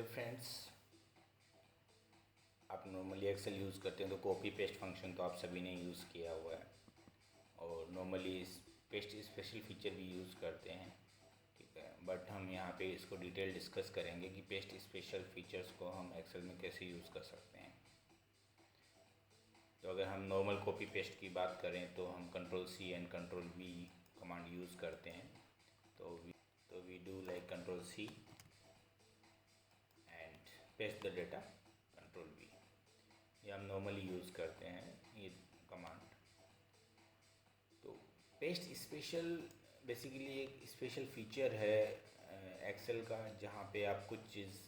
Dear friends, आप normally Excel use करते हैं तो कॉपी पेस्ट फंक्शन तो आप सभी ने यूज़ किया हुआ है और नॉर्मली पेस्ट स्पेशल फीचर भी यूज़ करते हैं। ठीक है, बट हम यहाँ पे इसको डिटेल डिस्कस करेंगे कि पेस्ट स्पेशल फीचर्स को हम एक्सेल में कैसे यूज़ कर सकते हैं। तो अगर हम नॉर्मल कॉपी पेस्ट की बात करें तो हम Ctrl+C and Ctrl+V command use करते हैं। तो we do like Ctrl+C and paste the data, Ctrl+V। ये हम नॉर्मली यूज़ करते हैं ये कमांड। तो पेस्ट स्पेशल बेसिकली एक स्पेशल फीचर है एक्सेल का, जहाँ पे आप कुछ चीज़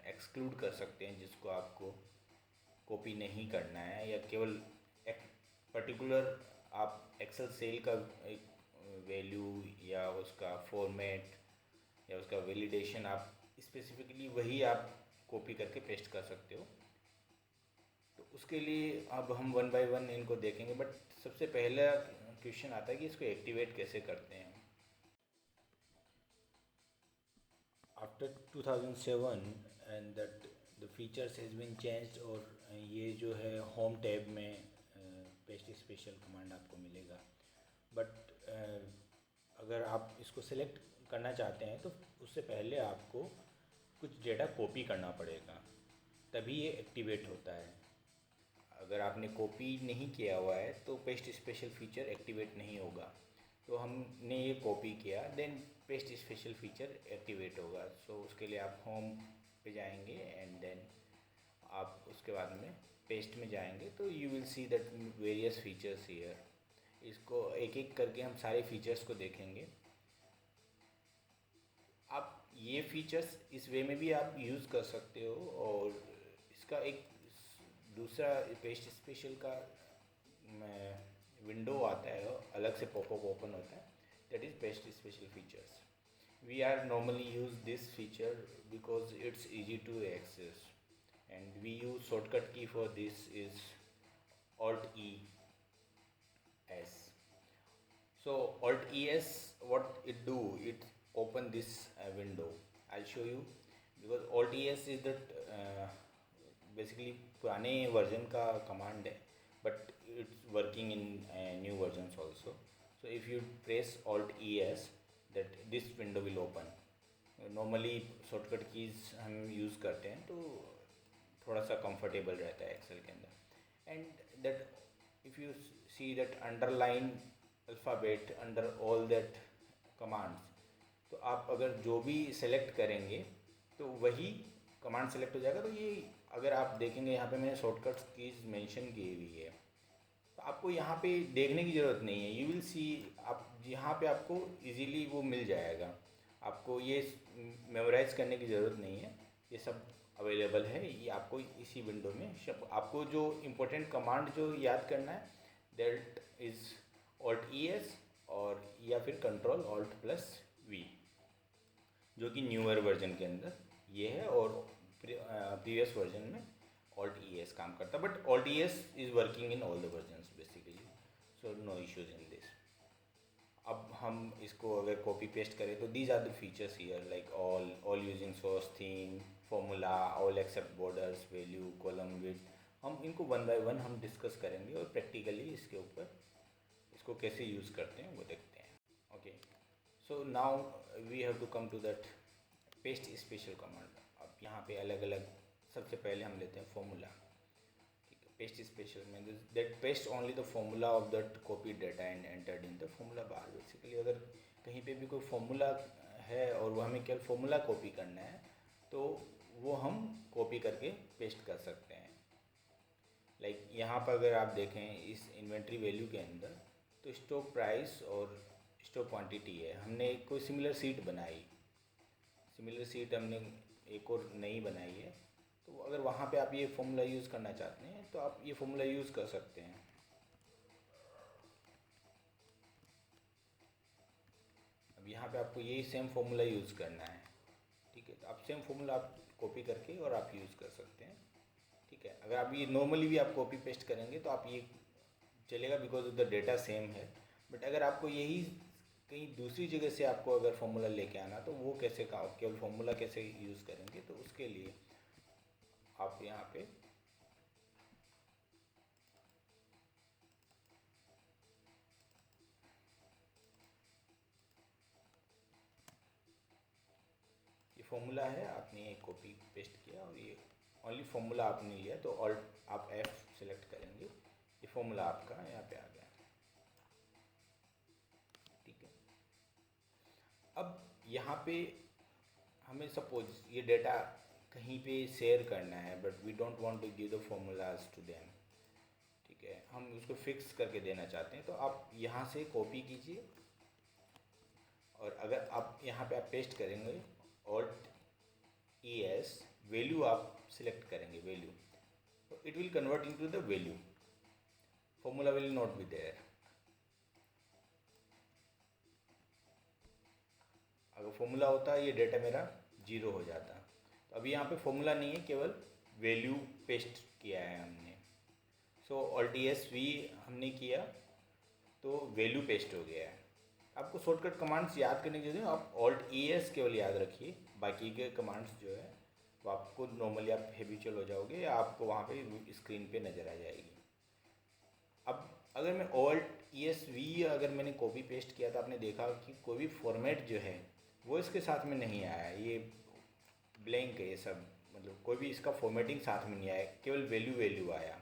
एक्सक्लूड कर सकते हैं जिसको आपको कॉपी नहीं करना है, या केवल एक पर्टिकुलर आप एक्सेल सेल का एक वैल्यू या उसका फॉर्मेट या उसका वैलिडेशन आप स्पेसिफिकली वही आप कॉपी करके पेस्ट कर सकते हो। तो उसके लिए अब हम वन बाय वन इनको देखेंगे, बट सबसे पहला क्वेश्चन आता है कि इसको एक्टिवेट कैसे करते हैं। After 2007 and that the features has been changed, और ये जो है होम टैब में पेस्ट स्पेशल कमांड आपको मिलेगा। बट अगर आप इसको सेलेक्ट करना चाहते हैं तो उससे पहले आपको कुछ डेटा कॉपी करना पड़ेगा, तभी ये एक्टिवेट होता है। अगर आपने कॉपी नहीं किया हुआ है तो पेस्ट स्पेशल फीचर एक्टिवेट नहीं होगा। तो हमने ये कॉपी किया, then paste special feature activate होगा। सो उसके लिए आप होम पे जाएंगे एंड देन आप उसके बाद में पेस्ट में जाएंगे तो you will see that various features here. इसको एक एक करके हम सारे फीचर्स को देखेंगे। आप ये फीचर्स इस वे में भी आप यूज़ कर सकते हो, और इसका एक दूसरा पेस्ट स्पेशल का विंडो आता है, अलग से पॉपअप ओपन होता है, that is paste special features. We are normally use this feature because it's easy to access and we use shortcut key for this is Alt E S. So Alt ES, what it do, it open this window. I'll show you, because Alt ES is that basically पुराने version का command है, but it's working in new versions also. So if you press Alt ES, that this window will open. Normally shortcut keys हम use करते हैं तो थोड़ा सा comfortable रहता है एक्सेल के अंदर। And that if you see that underline alphabet under all that commands, तो आप अगर जो भी सेलेक्ट करेंगे तो वही कमांड सेलेक्ट हो जाएगा। तो ये अगर आप देखेंगे यहाँ पे मैंने शॉर्टकट्स कीज़ मेंशन की हुई है, तो आपको यहाँ पे देखने की ज़रूरत नहीं है। यू विल सी, आप यहाँ पे आपको इजीली वो मिल जाएगा। आपको ये मेमोराइज करने की ज़रूरत नहीं है, ये सब अवेलेबल है। ये आपको इसी विंडो में आपको जो इम्पोर्टेंट कमांड जो याद करना है, दैट इज़ Alt ES और या फिर Ctrl+Alt+V, जो कि न्यूअर वर्जन के अंदर ये है, और प्रीवियस वर्जन में Alt ES काम करता है। But Alt ES is working in all the versions basically, so no issues in this. अब हम इसको अगर कॉपी पेस्ट करें तो these are the features here, like all using source theme formula, all except borders, value, column, width. हम इनको one by one हम discuss करेंगे और प्रैक्टिकली इसके ऊपर इसको कैसे यूज़ करते हैं वो देखते हैं। Okay, so now we have to come to that paste special command. अब यहाँ पे अलग अलग, सबसे पहले हम लेते हैं फॉर्मूला। ठीक है, पेस्ट स्पेशल में that paste only the formula of that copy data and entered in the formula bar. Basically अगर कहीं पे भी कोई फॉर्मूला है और वो हमें केवल फॉर्मूला कॉपी करना है तो वो हम कॉपी करके पेस्ट कर सकते हैं। लाइक यहाँ पर अगर आप देखें इस इन्वेंट्री वैल्यू के अंदर, तो स्टॉक प्राइस और स्टॉक क्वांटिटी है। हमने कोई सिमिलर सीट बनाई, सिमिलर सीट हमने एक और नई बनाई है, तो अगर वहाँ पे आप ये फॉर्मूला यूज़ करना चाहते हैं तो आप ये फॉर्मूला यूज़ कर सकते हैं। अब यहाँ पे आपको यही सेम फॉर्मूला यूज़ करना है। ठीक है, तो आप सेम फॉर्मूला आप कॉपी करके और आप यूज़ कर सकते हैं। ठीक है, अगर आप ये नॉर्मली भी आप कॉपी पेस्ट करेंगे तो आप ये चलेगा बिकॉज द डेटा सेम है। बट अगर आपको यही कहीं दूसरी जगह से आपको अगर फॉर्मूला लेके आना तो वो कैसे काम, केवल फॉर्मूला कैसे यूज़ करेंगे, तो उसके लिए आप यहाँ पे ये फॉर्मूला है, आपने ये कॉपी पेस्ट किया और ये ओनली फॉर्मूला आपने लिया तो ऑल्ट आप F सेलेक्ट करेंगे, ये फॉर्मूला आपका यहाँ पे आ गया। ठीक है, अब यहाँ पे हमें सपोज ये डेटा कहीं पे शेयर करना है but we don't want to give the formulas to them. ठीक है, हम उसको फिक्स करके देना चाहते हैं, तो आप यहाँ से कॉपी कीजिए और अगर आप यहाँ पे आप पेस्ट करेंगे ऑल्ट ES, वैल्यू आप सिलेक्ट करेंगे वैल्यू, तो it will convert into the value, formula will not be there. अगर फॉर्मूला होता ये डेटा मेरा 0 हो जाता। तो अभी यहाँ पे फॉर्मूला नहीं है, केवल वैल्यू पेस्ट किया है हमने। सो ऑल्ट ES V हमने किया तो वैल्यू पेस्ट हो गया है। आपको शॉर्टकट कमांड्स याद करने की जरूरत है, आप ऑल्ट ES केवल याद रखिए, बाकी के कमांड्स जो है वो आपको नॉर्मली आप हैबिचुअल हो जाओगे या आपको वहाँ पे स्क्रीन पे नज़र आ जाएगी। अब अगर मैं ऑल्ट ES V अगर मैंने कॉपी पेस्ट किया तो आपने देखा कि कोई भी फॉर्मेट जो है वो इसके साथ में नहीं आया, ये ब्लैंक है ये सब, मतलब कोई भी इसका फॉर्मेटिंग साथ में नहीं आया, केवल वैल्यू वैल्यू आया।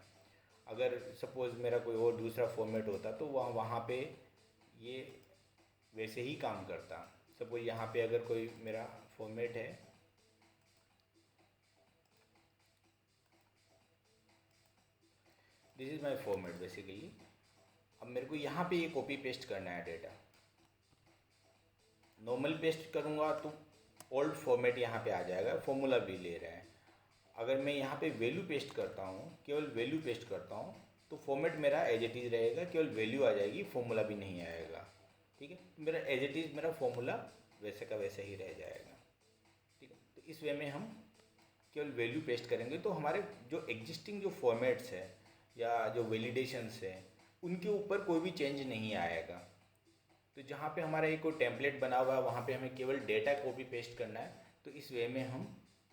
अगर सपोज़ मेरा कोई और दूसरा फॉर्मेट होता तो वहाँ पे ये वैसे ही काम करता। सपोज यहाँ पे अगर कोई मेरा फॉर्मेट है, this is my format basically. अब मेरे को यहाँ पे ये कॉपी पेस्ट करना है डेटा, नॉर्मल पेस्ट करूँगा तो ओल्ड फॉर्मेट यहाँ पे आ जाएगा, फॉर्मूला भी ले रहा है। अगर मैं यहाँ पे वैल्यू पेस्ट करता हूँ, केवल वैल्यू पेस्ट करता हूँ, तो फॉर्मेट मेरा एज इट इज़ रहेगा, केवल वैल्यू आ जाएगी, फॉर्मूला भी नहीं आएगा। ठीक है, तो मेरा एज इट इज़ मेरा फॉर्मूला वैसे का वैसे ही रह जाएगा। ठीक है, तो इस वे में हम केवल वैल्यू पेस्ट करेंगे तो हमारे जो एग्जिस्टिंग जो फॉर्मेट्स है या जो वैलिडेशंस है उनके ऊपर कोई भी चेंज नहीं आएगा। तो जहाँ पे हमारा एक कोई टेम्पलेट बना हुआ है वहाँ पे हमें केवल डेटा कॉपी पेस्ट करना है, तो इस वे में हम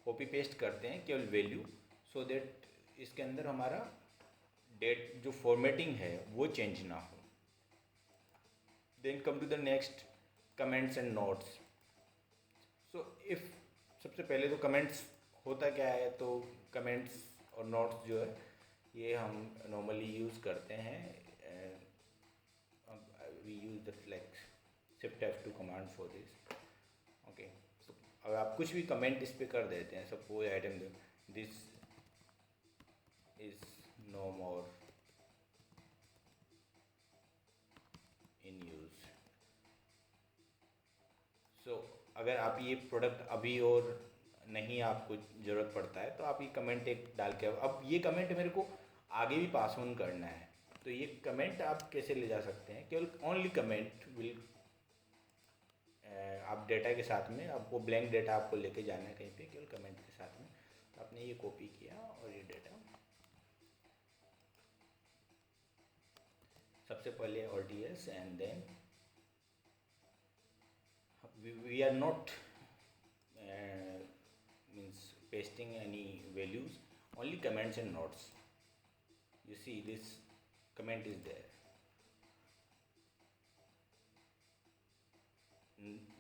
कॉपी पेस्ट करते हैं केवल वैल्यू, सो दैट इसके अंदर हमारा डेट जो फॉर्मेटिंग है वो चेंज ना हो। Then come to the next, comments and notes. So if सबसे पहले तो कमेंट्स होता क्या है, तो कमेंट्स और नोट्स जो है ये हम नॉर्मली यूज़ करते हैं, we use the like shift F2 command for this. Okay, so अगर आप कुछ भी कमेंट इस पे कर देते हैं, suppose item this is no more in use. So अगर आप ये प्रोडक्ट अभी और नहीं आपको ज़रूरत पड़ता है तो आप ये कमेंट एक डाल के, अब ये कमेंट मेरे को आगे भी पास ऑन करना है, तो ये कमेंट आप कैसे ले जा सकते हैं, केवल ओनली कमेंट विल, आप डेटा के साथ में आपको ब्लैंक डेटा आपको लेके जाना है कहीं पे, केवल कमेंट के साथ में। तो आपने ये कॉपी किया और ये डेटा सबसे पहले alt ES and then we are not means pasting any values, only comments and notes. You see this comment is there,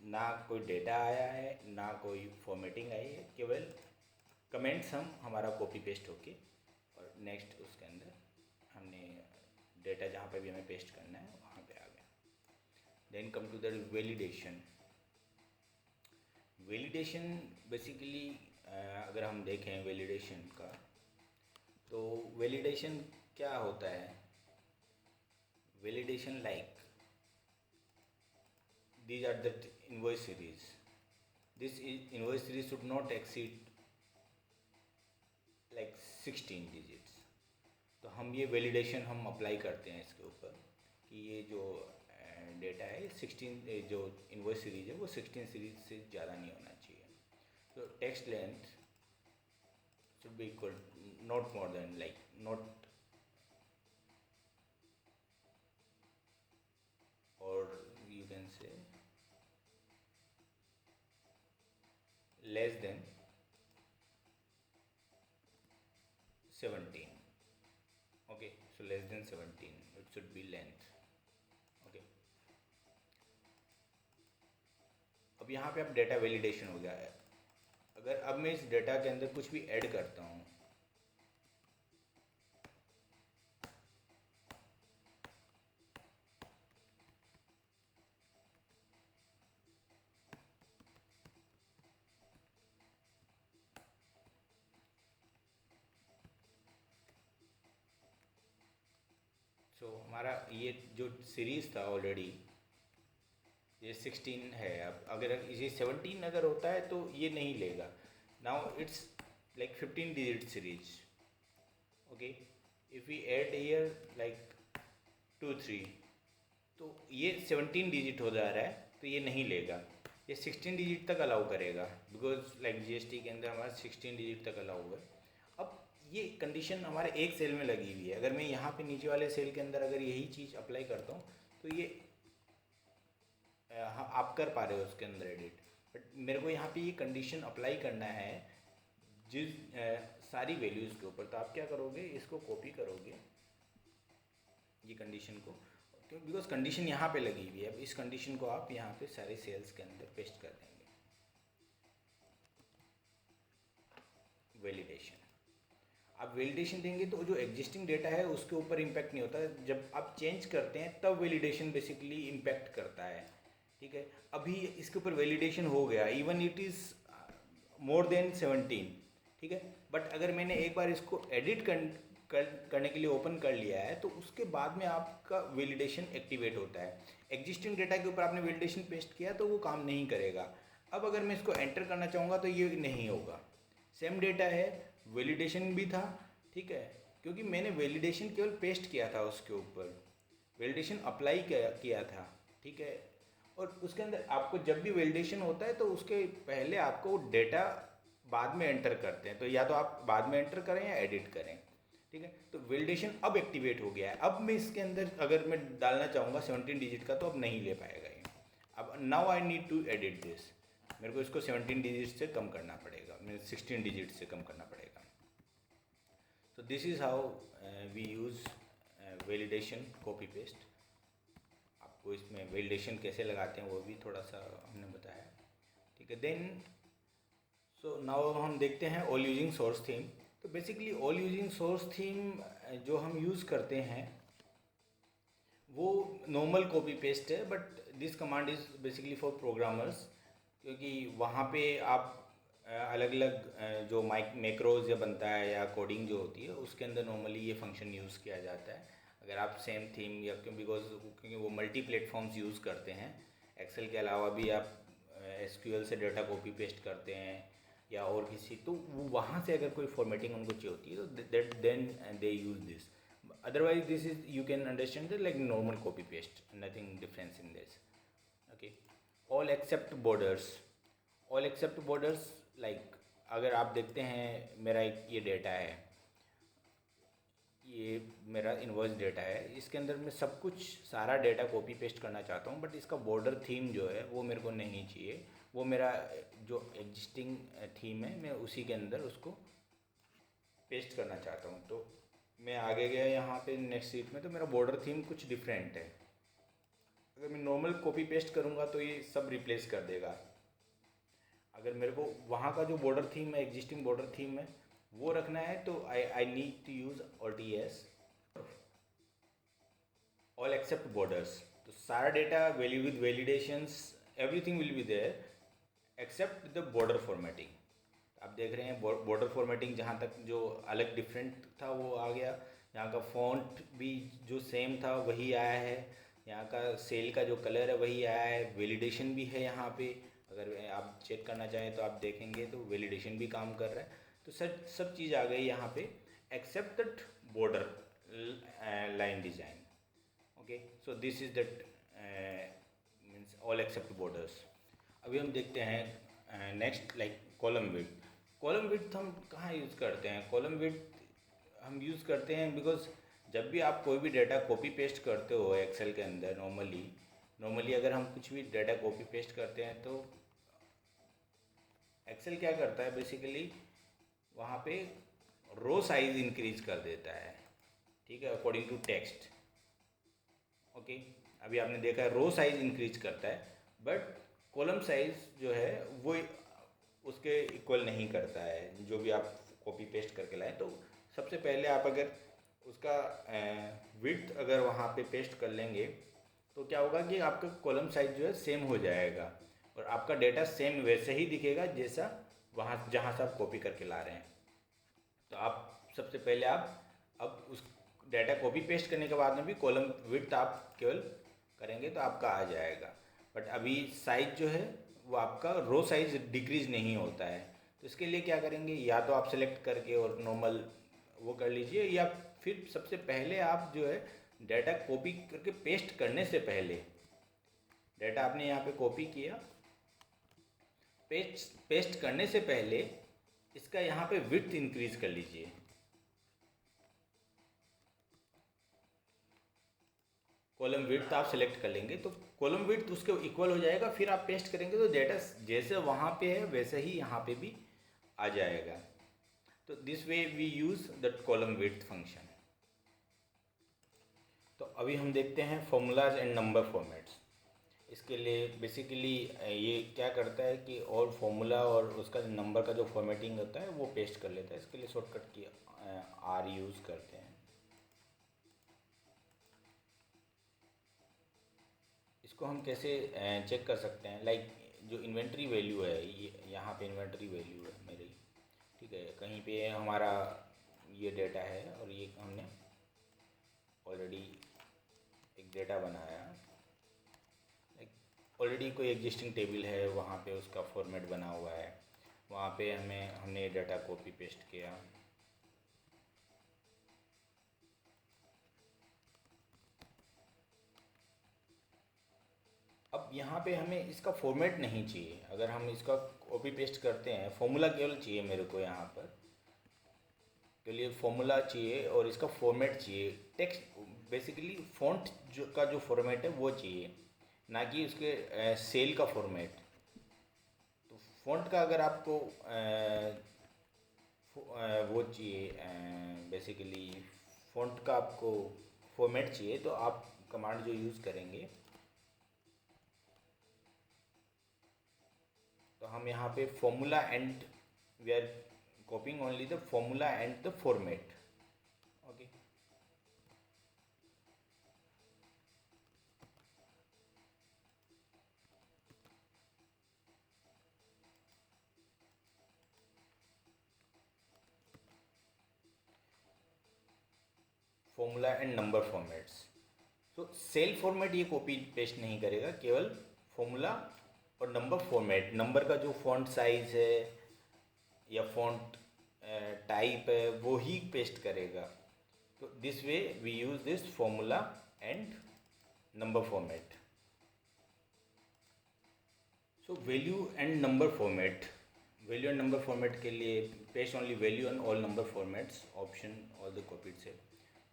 ना कोई डेटा आया है ना कोई फॉर्मेटिंग आई है, केवल कमेंट्स हम हमारा कॉपी पेस्ट होके और नेक्स्ट उसके अंदर हमने डेटा जहाँ पे भी हमें पेस्ट करना है वहाँ पे आ गया। Then come to the validation. Validation basically अगर हम देखें वैलिडेशन का, तो वैलिडेशन क्या होता है, validation like these are the invoice series, this invoice series should not exceed like 16 digits। तो हम ये वैलिडेशन हम अप्लाई करते हैं इसके ऊपर कि ये जो डेटा है 16, जो इनवॉइस सीरीज है वो 16 सीरीज से ज़्यादा नहीं होना चाहिए। तो text length should be equal, not more than like not, or you can say less than 17. Okay, so less than 17 it should be length. Okay, अब यहाँ पे अब डेटा वैलिडेशन हो गया है. अगर अब मैं इस डेटा के अंदर कुछ भी ऐड करता हूँ, हमारा ये जो सीरीज़ था ऑलरेडी ये 16 है. अब अगर ये 17 अगर होता है तो ये नहीं लेगा. Now it's like 15 digit series. Okay, if we add here like 2 3 तो ये 17 डिजिट हो जा रहा है तो ये नहीं लेगा. ये 16 डिजिट तक अलाउ करेगा बिकॉज लाइक जीएसटी के अंदर हमारा 16 डिजिट तक अलाउ है. अब ये कंडीशन हमारे एक सेल में लगी हुई है. अगर मैं यहाँ पे नीचे वाले सेल के अंदर अगर यही चीज़ अप्लाई करता हूँ तो ये हाँ आप कर पा रहे हो उसके अंदर एडिट. बट मेरे को यहाँ पे ये कंडीशन अप्लाई करना है जिस सारी वैल्यूज़ के ऊपर. तो आप क्या करोगे, इसको कॉपी करोगे ये कंडीशन को, बिकॉज कंडीशन यहाँ पे लगी हुई है. अब इस कंडीशन को आप यहाँ पे सारे सेल्स के अंदर पेस्ट कर देंगे. वैलिडेशन, आप वैलिडेशन देंगे तो जो एग्जिस्टिंग डेटा है उसके ऊपर इम्पैक्ट नहीं होता. जब आप चेंज करते हैं तब वैलिडेशन बेसिकली इम्पैक्ट करता है. ठीक है, अभी इसके ऊपर वैलिडेशन हो गया, even it is more than 17. ठीक है, बट अगर मैंने एक बार इसको एडिट करने के लिए ओपन कर लिया है तो उसके बाद में आपका वैलिडेशन एक्टिवेट होता है. एग्जिस्टिंग डेटा के ऊपर आपने वैलिडेशन पेस्ट किया तो वो काम नहीं करेगा. अब अगर मैं इसको एंटर करना चाहूँगा तो ये नहीं होगा. सेम डेटा है, वैलिडेशन भी था. ठीक है, क्योंकि मैंने वैलिडेशन केवल पेस्ट किया था, उसके ऊपर वैलिडेशन अप्लाई किया था. ठीक है, और उसके अंदर आपको जब भी वैलिडेशन होता है तो उसके पहले आपको डेटा बाद में एंटर करते हैं. तो या तो आप बाद में एंटर करें या एडिट करें. ठीक है, तो वैलिडेशन अब एक्टिवेट हो गया है. अब मैं इसके अंदर अगर मैं डालना चाहूँगा 17 डिजिट का तो अब नहीं ले पाएगा ये. अब now I need to edit this. मेरे को इसको 17 डिजिट से कम करना पड़ेगा, मेरे 16 डिजिट से कम करना पड़ेगा. तो this is how we use validation copy paste. आपको इसमें वैलिडेशन कैसे लगाते हैं वो भी थोड़ा सा हमने बताया. ठीक है, देन सो नाउ हम देखते हैं ऑल यूजिंग सोर्स थीम. तो basically all using source theme जो हम यूज़ करते हैं वो नॉर्मल कॉपी पेस्ट है. But this command is basically for programmers, क्योंकि वहाँ पे आप अलग अलग जो मैक्रोज या बनता है या कोडिंग जो होती है उसके अंदर नॉर्मली ये फंक्शन यूज़ किया जाता है. अगर आप सेम थीम या क्योंकि वो मल्टी प्लेटफॉर्म्स यूज़ करते हैं. एक्सेल के अलावा भी आप एसक्यूएल से डेटा कॉपी पेस्ट करते हैं या और किसी, तो वो वहाँ से अगर कोई फॉर्मेटिंग उनको चाहिए होती है तो that then they use this. Otherwise this is you can understand that like normal copy paste, nothing difference in this. Okay, all except borders. All except borders like अगर आप देखते हैं मेरा एक ये डेटा है, ये मेरा इन्वॉइस डेटा है, इसके अंदर मैं सब कुछ सारा डेटा कॉपी पेस्ट करना चाहता हूँ. बट इसका बॉर्डर थीम जो है वो मेरे को नहीं चाहिए. वो मेरा जो एग्जिस्टिंग थीम है मैं उसी के अंदर उसको पेस्ट करना चाहता हूँ. तो मैं आगे गया यहाँ पे नेक्स्ट शीट में, तो मेरा बॉर्डर थीम कुछ डिफरेंट है. अगर मैं नॉर्मल कॉपी पेस्ट करूँगा तो ये सब रिप्लेस कर देगा. अगर मेरे को वहाँ का जो बॉर्डर थीम है, एग्जिस्टिंग बॉर्डर थीम है, वो रखना है तो I need to use OTS, all except borders. तो सारा data value with validations everything will be there except the border formatting. आप देख रहे हैं बॉर्डर फॉर्मेटिंग जहाँ तक जो अलग डिफरेंट था वो आ गया. यहाँ का फॉन्ट भी जो सेम था वही आया है. यहाँ का सेल का जो कलर है वही आया है. वैलिडेशन भी है यहाँ पे. अगर आप चेक करना चाहें तो आप देखेंगे तो वैलिडेशन भी काम कर रहा है. तो सब चीज़ आ गई यहाँ पे except that border line design. Okay, so this is that means all except borders. अभी हम देखते हैं next like column width. Column width हम कहाँ यूज़ करते हैं? कॉलम विड्थ हम यूज़ करते हैं बिकॉज जब भी आप कोई भी डेटा कॉपी पेस्ट करते हो एक्सेल के अंदर, नॉर्मली अगर हम कुछ भी डेटा कॉपी पेस्ट करते हैं तो एक्सेल क्या करता है बेसिकली, वहाँ पे रो साइज इंक्रीज कर देता है, ठीक है, अकॉर्डिंग टू टेक्स्ट। ओके, अभी आपने देखा है रो साइज इंक्रीज करता है, बट कॉलम साइज जो है वो उसके इक्वल नहीं करता है, जो भी आप कॉपी पेस्ट करके लाएं। तो सबसे पहले आप अगर उसका विड्थ अगर वहाँ पे पेस्ट कर लेंगे तो क्या होगा कि आपका कॉलम साइज जो है सेम हो जाएगा और आपका डेटा सेम वैसे ही दिखेगा जैसा वहाँ जहाँ से आप कॉपी करके ला रहे हैं। तो आप सबसे पहले आप अब उस डाटा कॉपी पेस्ट करने के बाद में भी कॉलम विड्थ आप केवल करेंगे तो आपका आ जाएगा, बट अभी साइज जो है वो आपका रो साइज डिक्रीज नहीं होता है। तो इसके लिए क्या करेंगे, या तो आप सेलेक्ट करके और नॉर्मल वो कर लीजिए, या फिर सबसे पहले आप जो है डाटा कॉपी करके पेस्ट करने से पहले, डाटा आपने यहाँ पे कॉपी किया, पेस्ट पेस्ट करने से पहले इसका यहाँ पे विड्थ इंक्रीज कर लीजिए। कॉलम विड्थ आप सेलेक्ट कर लेंगे तो कॉलम विड्थ उसके इक्वल हो जाएगा, फिर आप पेस्ट करेंगे तो डेटा जैसे वहाँ पे है वैसे ही यहाँ पे भी आ जाएगा। तो this way we use the column width function. तो अभी हम देखते हैं फॉर्मूलाज एंड नंबर फॉर्मेट्स। इसके लिए बेसिकली ये क्या करता है कि और फॉर्मूला और उसका नंबर का जो फॉर्मेटिंग होता है वो पेस्ट कर लेता है। इसके लिए शॉर्टकट की आर यूज़ करते हैं। इसको हम कैसे चेक कर सकते हैं, लाइक जो इन्वेंट्री वैल्यू है, ये यहाँ पे इन्वेंट्री वैल्यू है मेरी, ठीक है, कहीं पे हमारा ये डेटा है और ये हमने ऑलरेडी एक डेटा बनाया, लाइक ऑलरेडी कोई एग्जिस्टिंग टेबल है वहाँ पे उसका फॉर्मेट बना हुआ है, वहाँ पे हमने डेटा कॉपी पेस्ट किया। अब यहाँ पे हमें इसका फॉर्मेट नहीं चाहिए, अगर हम इसका कॉपी पेस्ट करते हैं, फॉर्मूला केवल चाहिए मेरे को यहाँ पर के लिए फॉर्मूला चाहिए और इसका फॉर्मेट चाहिए। टेक्स्ट बेसिकली फ़ॉन्ट जो फॉर्मेट है वो चाहिए, ना कि उसके सेल का फॉर्मेट। तो फ़ॉन्ट का अगर आपको वो चाहिए, बेसिकली फ़ॉन्ट का आपको फॉर्मेट चाहिए, तो आप कमांड जो यूज़ करेंगे, तो हम यहाँ पे formula and we are copying only the formula and the format. Okay, formula and number formats. तो सेल फॉर्मेट ये कॉपी पेस्ट नहीं करेगा, केवल फॉर्मूला और नंबर फॉर्मेट, नंबर का जो फॉन्ट साइज है या फॉन्ट टाइप है वो ही पेस्ट करेगा। तो this way we use this formula and number format. So value and number format, value and number format के लिए paste only value and all number formats option all the copied से।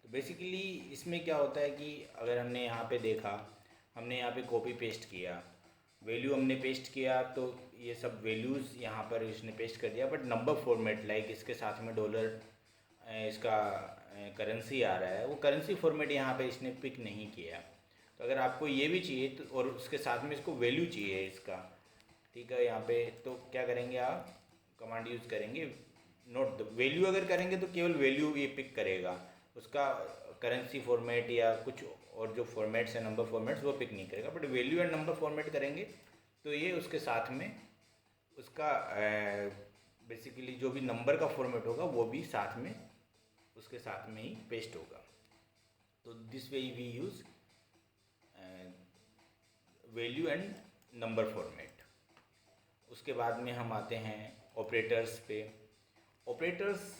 तो basically इसमें क्या होता है कि अगर हमने यहाँ पे देखा, हमने यहाँ पे कॉपी पेस्ट किया, वैल्यू हमने पेस्ट किया तो ये सब वैल्यूज़ यहाँ पर इसने पेस्ट कर दिया, बट नंबर फॉर्मेट लाइक इसके साथ में डॉलर इसका करेंसी आ रहा है, वो करेंसी फॉर्मेट यहाँ पे इसने पिक नहीं किया। तो अगर आपको ये भी चाहिए तो और उसके साथ में इसको वैल्यू चाहिए इसका, ठीक है, यहाँ पे तो क्या करेंगे, आप कमांड यूज़ करेंगे नोट द वैल्यू। अगर करेंगे तो केवल वैल्यू ये पिक करेगा, उसका करेंसी फॉर्मेट या कुछ और जो फॉर्मेट्स हैं नंबर फॉर्मेट्स वो पिक नहीं करेगा। But value and number format करेंगे तो ये उसके साथ में उसका बेसिकली जो भी नंबर का फॉर्मेट होगा वो भी साथ में उसके साथ में ही पेस्ट होगा। तो this way we use value and number format. उसके बाद में हम आते हैं ऑपरेटर्स पे। ऑपरेटर्स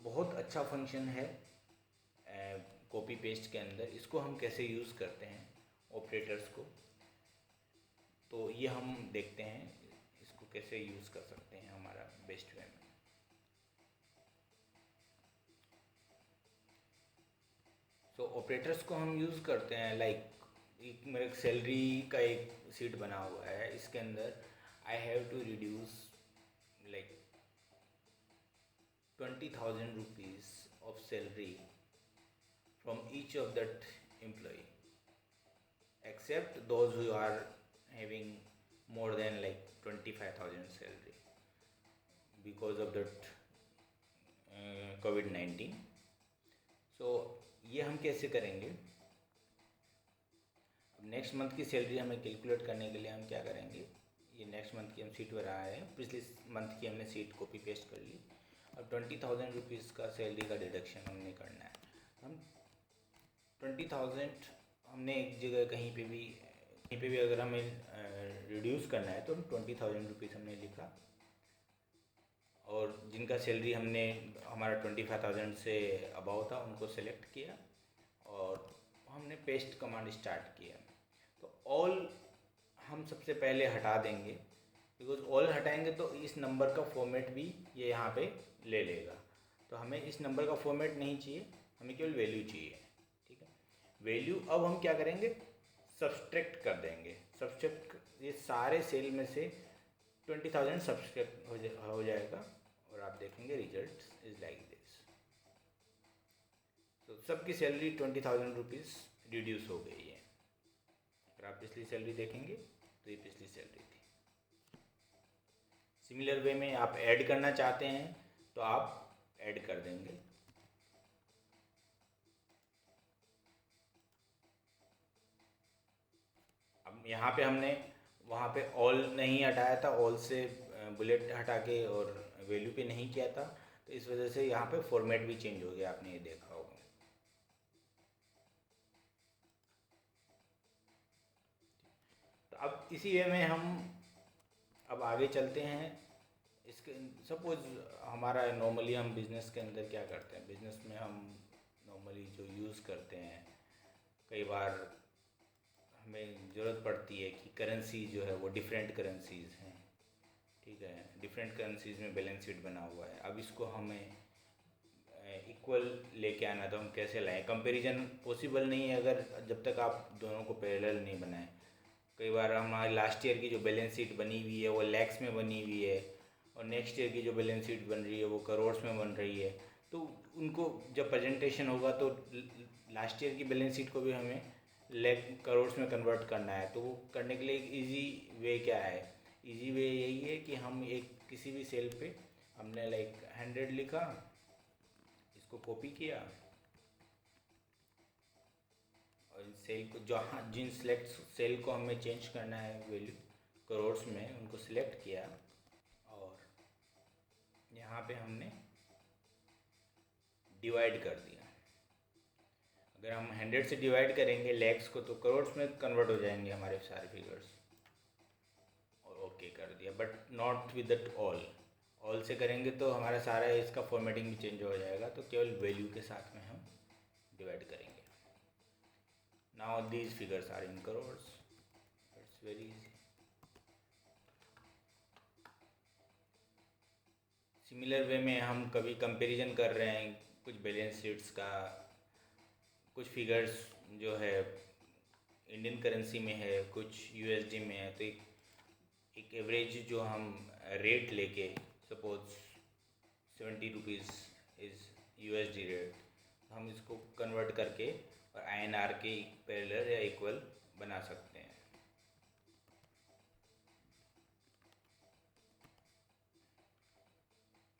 बहुत अच्छा फंक्शन है कॉपी पेस्ट के अंदर। इसको हम कैसे यूज़ करते हैं ऑपरेटर्स को, तो ये हम देखते हैं इसको कैसे यूज़ कर सकते हैं हमारा बेस्ट वे में। सो ऑपरेटर्स को हम यूज़ करते हैं लाइक एक मेरे सैलरी का एक सीट बना हुआ है, इसके अंदर I have to reduce like 20,000 rupees of salary from each of that employee, except those who are having more than like 25,000 salary because of that COVID-19. सो ये हम कैसे करेंगे? अब नेक्स्ट मंथ की सैलरी हमें कैलकुलेट करने के लिए हम क्या करेंगे, ये नेक्स्ट मंथ की हम सीट पर आए हैं, पिछले मंथ की हमने सीट कॉपी पेस्ट कर ली। अब 20,000 रुपीज़ का सैलरी का डिडक्शन हमने करना है। हम 20,000 हमने एक जगह कहीं पे भी अगर हमें रिड्यूस करना है तो 20,000 रुपीज़ हमने लिखा, और जिनका सैलरी हमारा 25,000 से अबाव था उनको सेलेक्ट किया और हमने पेस्ट कमांड स्टार्ट किया। तो ऑल हम सबसे पहले हटा देंगे, बिकॉज ऑल हटाएंगे तो इस नंबर का फॉर्मेट भी ये यहाँ पे ले लेगा। तो हमें इस नंबर का फॉर्मेट नहीं चाहिए, हमें केवल वैल्यू चाहिए। ठीक है, वैल्यू अब हम क्या करेंगे, सब्सट्रैक्ट कर देंगे। सब्सट्रैक्ट ये सारे सेल में से 20,000 सब्सट्रैक्ट हो जाएगा और आप देखेंगे रिजल्ट इज लाइक दिस। तो सबकी सैलरी 20,000 रुपीज़ रिड्यूस हो गई है। अगर आप पिछली सैलरी देखेंगे तो ये पिछली सैलरी थी। सिमिलर वे में आप ऐड करना चाहते हैं तो आप ऐड कर देंगे। अब यहाँ पे हमने वहाँ पे ऑल नहीं हटाया था, ऑल से बुलेट हटा के और वैल्यू पे नहीं किया था, तो इस वजह से यहाँ पे फॉर्मेट भी चेंज हो गया, आपने ये देखा होगा। तो अब इसी वे में हम अब आगे चलते हैं। इसके सपोज हमारा नॉर्मली हम बिज़नेस के अंदर क्या करते हैं, बिज़नेस में हम नॉर्मली जो यूज़ करते हैं, कई बार हमें ज़रूरत पड़ती है कि करेंसी जो है वो डिफरेंट करेंसीज़ हैं। ठीक है, डिफरेंट करेंसीज़ में बैलेंस शीट बना हुआ है। अब इसको हमें इक्वल लेके आना, तो हम कैसे लाएं? कंपैरिजन पॉसिबल नहीं है अगर जब तक आप दोनों को पैरेलल नहीं बनाएं। कई बार हमारी लास्ट ईयर की जो बैलेंस शीट बनी हुई है वो लैक्स में बनी हुई है, और नेक्स्ट ईयर की जो बैलेंस शीट बन रही है वो करोड़ में बन रही है। तो उनको जब प्रेजेंटेशन होगा तो लास्ट ईयर की बैलेंस शीट को भी हमें करोड़ में कन्वर्ट करना है। तो वो करने के लिए एक ईजी वे क्या है? ईजी वे यही है कि हम एक किसी भी सेल पे हमने लाइक 100 लिखा, इसको कॉपी किया और सेल को जिन सिलेक्ट सेल को हमें चेंज करना है वैल्यू करोड़ में, उनको सिलेक्ट किया और यहाँ पे हमने डिवाइड कर दिया। अगर हम 100 से डिवाइड करेंगे लैक्स को तो करोड़ में कन्वर्ट हो जाएंगे हमारे सारे फिगर्स, और ओके कर दिया। But not with that all से करेंगे तो हमारा सारा इसका फॉर्मेटिंग भी चेंज हो जाएगा। तो केवल वैल्यू के साथ में हम डिवाइड करेंगे। Now these figures are in crores, it's very easy. Similar way में हम कभी कंपैरिजन कर रहे हैं कुछ बैलेंस शीट्स का, कुछ फिगर्स जो है इंडियन करेंसी में है, कुछ यूएसडी में है, तो एक एवरेज जो हम रेट लेके, suppose 70 rupees is USD rate, हम इसको कन्वर्ट करके और आईएनआर के पैरेलल या इक्वल बना सकते हैं।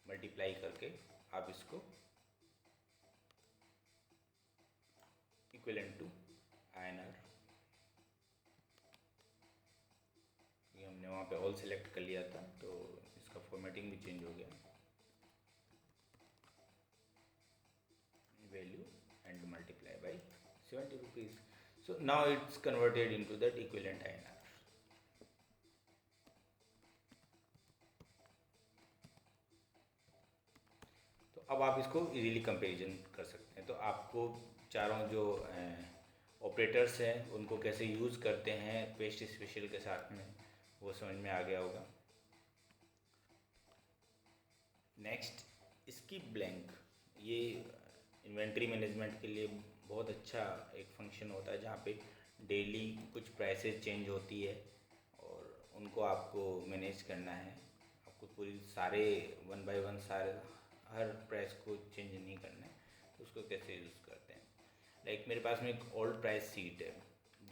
मल्टीप्लाई करके आप इसको इक्विवेलेंट टू आईएनआर, ये हमने वहाँ पे ऑल सेलेक्ट कर लिया था तो इसका फॉर्मेटिंग भी चेंज हो गया। Value and multiply by 70 rupees, so now it's converted into that equivalent INR. तो अब आप इसको इजीली कंपैरिजन कर सकते हैं। तो आपको चारों जो ऑपरेटर्स हैं उनको कैसे यूज़ करते हैं पेस्ट स्पेशल के साथ में, वो समझ में आ गया होगा। नेक्स्ट, स्किप ब्लैंक, ये इन्वेंट्री मैनेजमेंट के लिए बहुत अच्छा एक फंक्शन होता है, जहाँ पे डेली कुछ प्राइसेस चेंज होती है और उनको आपको मैनेज करना है। आपको आपको पूरी सारे 1 by 1 सारे हर प्राइस को चेंज नहीं करना है, तो उसको कैसे यूज़ करते हैं। लाइक मेरे पास में एक ओल्ड प्राइस सीट है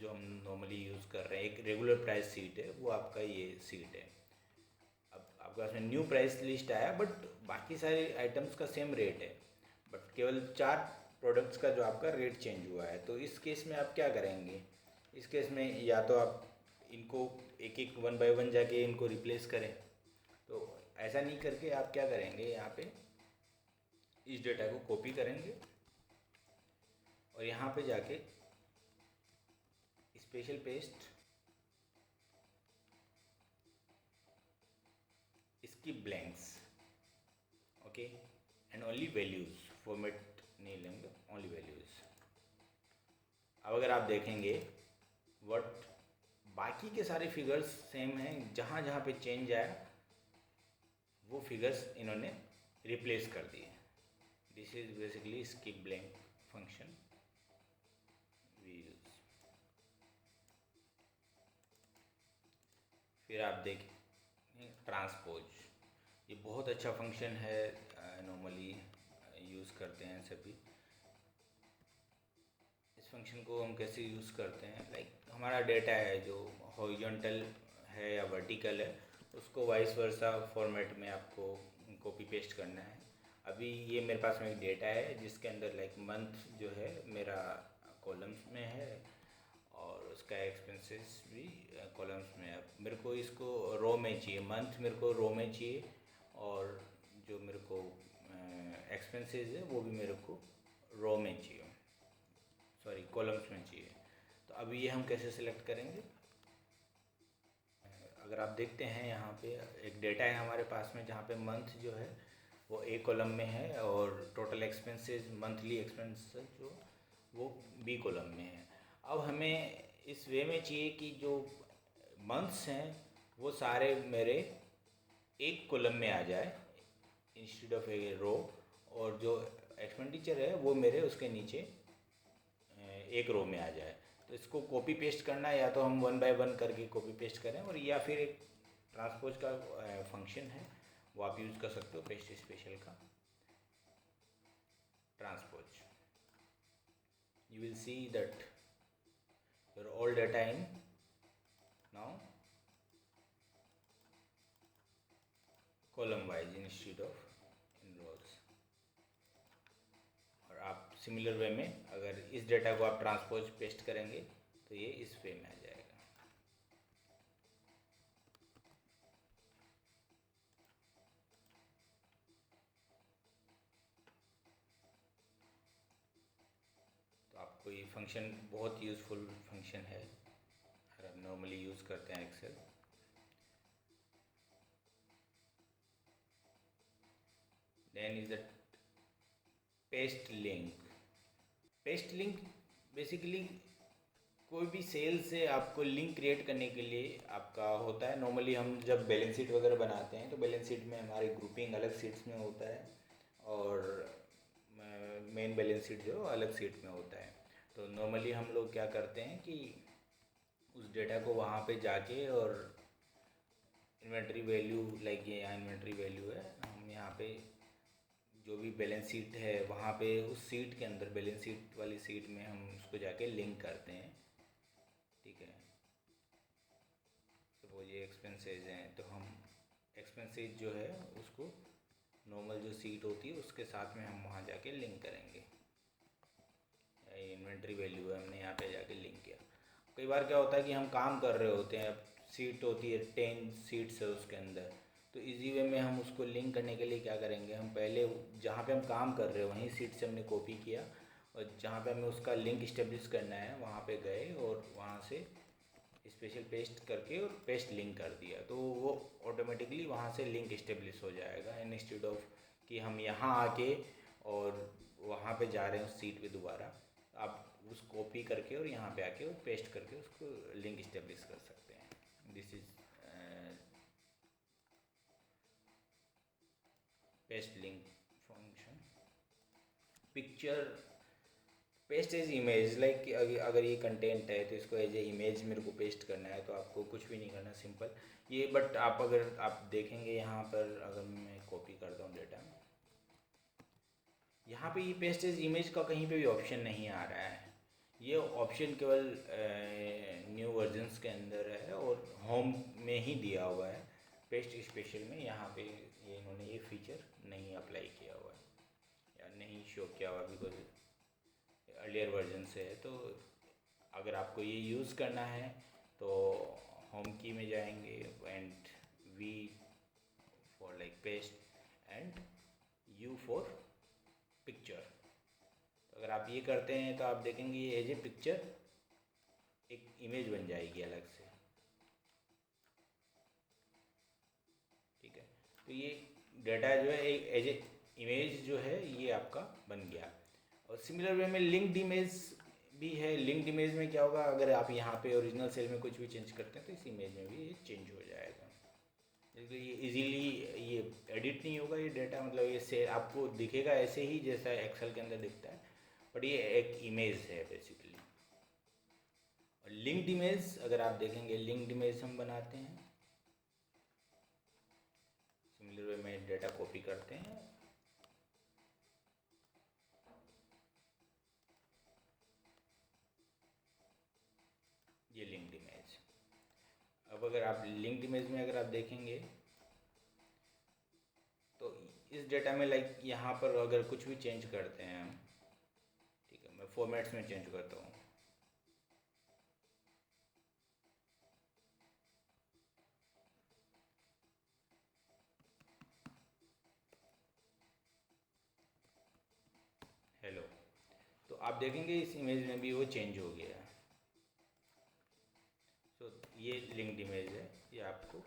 जो हम नॉर्मली यूज़ कर रहे हैं, एक रेगुलर प्राइस सीट है, वो आपका ये सीट है। अब आपके पास में न्यू प्राइस लिस्ट आया, बट बाकी सारे आइटम्स का सेम रेट है, बट केवल 4 प्रोडक्ट्स का जो आपका रेट चेंज हुआ है। तो इस केस में आप क्या करेंगे, इस केस में या तो आप इनको एक एक 1 by 1 जाके इनको रिप्लेस करें। तो ऐसा नहीं करके आप क्या करेंगे, यहाँ पे इस डेटा को कॉपी करेंगे और यहाँ पे जाके स्पेशल पेस्ट इसकी blanks, okay, and only values, format नहीं लेंगे, ओनली वैल्यूज़। अब अगर आप देखेंगे व्हाट बाकी के सारे फिगर्स सेम हैं, जहाँ जहाँ पे चेंज आया वो फिगर्स इन्होंने रिप्लेस कर दिए। This is basically skip blank function we use. फिर आप देखें ट्रांसपोज, ये बहुत अच्छा फंक्शन है, नॉर्मली यूज़ करते हैं सभी। इस फंक्शन को हम कैसे यूज़ करते हैं, लाइक हमारा डेटा है जो हॉरिजॉन्टल है या वर्टिकल है, उसको वाइस वर्सा फॉर्मेट में आपको कॉपी पेस्ट करना है। अभी ये मेरे पास में एक डेटा है जिसके अंदर लाइक मंथ जो है मेरा कॉलम्स में है और उसका एक्सपेंसेस भी कॉलम्स में है। मेरे को इसको रो में चाहिए, मंथ मेरे को रो में चाहिए और जो मेरे को एक्सपेंसेस है वो भी मेरे को रो में चाहिए, सॉरी कॉलम्स में चाहिए। तो अभी ये हम कैसे सिलेक्ट करेंगे, अगर आप देखते हैं यहाँ पे एक डेटा है हमारे पास में जहाँ पे मंथ जो है वो ए कॉलम में है और टोटल एक्सपेंसेस मंथली एक्सपेंसेस जो वो बी कॉलम में है। अब हमें इस वे में चाहिए कि जो मंथ्स हैं वो सारे मेरे एक कॉलम में आ जाए इंस्टेड ऑफ ए रो, और जो एक्सपेंडिचर है वो मेरे उसके नीचे एक रो में आ जाए। तो इसको कॉपी पेस्ट करना है, या तो हम 1 by 1 करके कॉपी पेस्ट करें, और या फिर एक ट्रांसपोज का फंक्शन है वो आप यूज़ कर सकते हो, पेस्ट स्पेशल का transpose. you will see that your all data in now column wise instead of in rows। और आप सिमिलर वे में अगर इस डेटा को आप ट्रांसपोज पेस्ट करेंगे तो ये इस वे में आ जाएगा। तो आपको ये फंक्शन बहुत यूज़फुल फंक्शन है अगर आप नॉर्मली यूज़ करते हैं Excel. Then is the paste link. Paste link basically कोई भी सेल से आपको लिंक क्रिएट करने के लिए आपका होता है। नॉर्मली हम जब बैलेंस शीट वगैरह बनाते हैं तो बैलेंस शीट में हमारी ग्रुपिंग अलग शीट्स में होता है और मेन बैलेंस शीट जो अलग शीट में होता है। तो नॉर्मली हम लोग क्या करते हैं कि उस डेटा को वहाँ पे जाके और इन्वेंट्री वैल्यू, लाइक ये यहाँ इन्वेंट्री वैल्यू है, हम यहाँ पे जो भी बैलेंस शीट है वहाँ पे उस सीट के अंदर बैलेंस शीट वाली सीट में हम उसको जाके लिंक करते हैं, ठीक है। सपोज ये एक्सपेंसेज हैं तो हम एक्सपेंसेज जो है उसको नॉर्मल जो सीट होती है उसके साथ में हम वहाँ जाके लिंक करेंगे। इन्वेंट्री वैल्यू है, हमने यहाँ पे जाके लिंक किया। कई बार क्या होता है कि हम काम कर रहे होते हैं, अब सीट होती है 10 सीट्स है उसके अंदर, तो इजी वे में हम उसको लिंक करने के लिए क्या करेंगे, हम पहले जहाँ पे हम काम कर रहे हो वहीं सीट से हमने कॉपी किया और जहाँ पे हमें उसका लिंक इस्टेब्लिश करना है वहाँ पे गए और वहाँ से स्पेशल पेस्ट करके और पेस्ट लिंक कर दिया, तो वो ऑटोमेटिकली वहाँ से लिंक इस्टेब्लिश हो जाएगा। इंस्टेड ऑफ कि हम यहाँ आके और वहाँ पे जा रहे हैं उस सीट पे दोबारा, आप उस कॉपी करके और यहाँ पे आके और पेस्ट करके उसको लिंक इस्टेब्लिश कर सकते हैं। This is paste link function. Picture paste as image like अगर ये कंटेंट है तो इसको एज ए इमेज मेरे को पेस्ट करना है, तो आपको कुछ भी नहीं करना, सिंपल ये। बट आप अगर आप देखेंगे यहाँ पर, अगर मैं कॉपी करता हूँ डेटा, यहाँ पे ये पेस्ट एज इमेज का कहीं पे भी ऑप्शन नहीं आ रहा है। ये ऑप्शन केवल न्यू वर्जन्स के अंदर है और होम में ही दिया हुआ है। पेस्ट स्पेशल में यहाँ पे ये इन्होंने ये फीचर नहीं अप्लाई किया हुआ है या नहीं शो किया हुआ, बिकॉज अर्लियर वर्जन से है। तो अगर आपको ये यूज़ करना है तो होम की में जाएंगे and we for like paste and you for picture. अगर आप ये करते हैं तो आप देखेंगे ये एज ए पिक्चर एक इमेज बन जाएगी अलग से, ठीक है। तो ये डाटा जो है एक एज ए इमेज जो है ये आपका बन गया। और सिमिलर वे में लिंक्ड इमेज भी है। लिंक्ड इमेज में क्या होगा, अगर आप यहाँ पे ओरिजिनल सेल में कुछ भी चेंज करते हैं तो इस इमेज में भी ये चेंज हो जाएगा। तो ये इजीली ये एडिट नहीं होगा ये डाटा, मतलब ये से आपको दिखेगा ऐसे ही जैसा एक्सेल के अंदर दिखता है, बट ये एक इमेज है बेसिकली। और लिंक्ड इमेज अगर आप देखेंगे, लिंक्ड इमेज हम बनाते हैं सिमिलर वे में, डाटा कॉपी करते हैं, ये लिंक्ड इमेज। अब अगर आप लिंक्ड इमेज में अगर आप देखेंगे तो इस डेटा में लाइक यहाँ पर अगर कुछ भी चेंज करते हैं हम, ठीक है, मैं फॉर्मेट्स में चेंज करता हूँ, हेलो, तो आप देखेंगे इस इमेज में भी वो चेंज हो गया। तो ये लिंक्ड इमेज है, ये आपको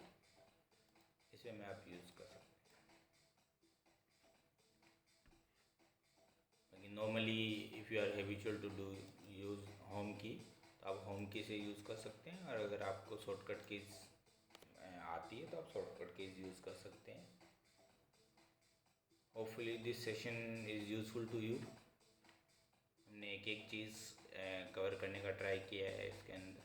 इसमें मैं आप यूज़ कर सकते हैं। Normally if you are habitual to do use home key, तो आप होम की से यूज़ कर सकते हैं। और अगर आपको शॉर्टकट कीज आती है तो आप शॉर्टकट कीज यूज़ कर सकते हैं। Hopefully this session is useful to you. हमने एक एक चीज़ कवर करने का ट्राई किया है इसके अंदर।